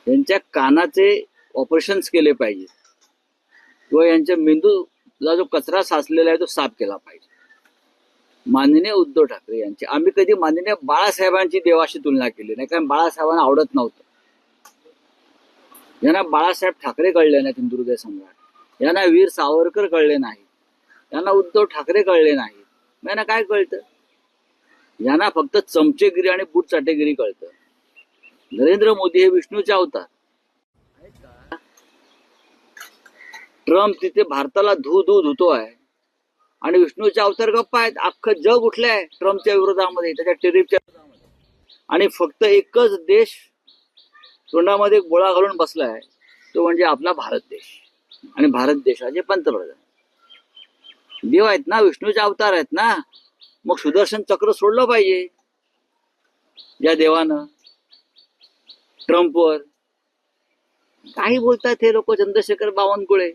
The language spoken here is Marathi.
यांच्या कानाचे ऑपरेशन्स केले पाहिजे किंवा यांच्या मेंदूला जो कचरा साचलेला आहे तो साफ केला पाहिजे. माननीय उद्धव ठाकरे यांची आम्ही कधी माननीय बाळासाहेबांची देवाशी तुलना केली नाही, कारण बाळासाहेबांना आवडत नव्हतं. यांना बाळासाहेब ठाकरे कळले नाहीत, हिंदुहृदय सम्राट. यांना वीर सावरकर कळले नाही, यांना उद्धव ठाकरे कळले नाही. यांना काय कळतं? यांना फक्त चमचेगिरी आणि बूट चाटेगिरी कळतं. नरेंद्र मोदी हे विष्णूचे अवतार. ट्रम्प तिथे भारताला धुतोय आणि विष्णूचे अवतार गप्पा आहेत. अख्खं जग उठलंय ट्रम्पच्या विरोधामध्ये, त्याच्या टेरिफच्या विरोधामध्ये. आणि फक्त एकच देश तोंडामध्ये गोळा घालून बसलाय, तो म्हणजे आपला भारत देश. आणि भारत देशाचे पंतप्रधान देव आहेत ना, विष्णूचे अवतार आहेत ना. मग सुदर्शन चक्र सोडलं पाहिजे या देवानं ट्रम्पवर. काही बोलतात हे लोक, चंद्रशेखर बावनकुळे.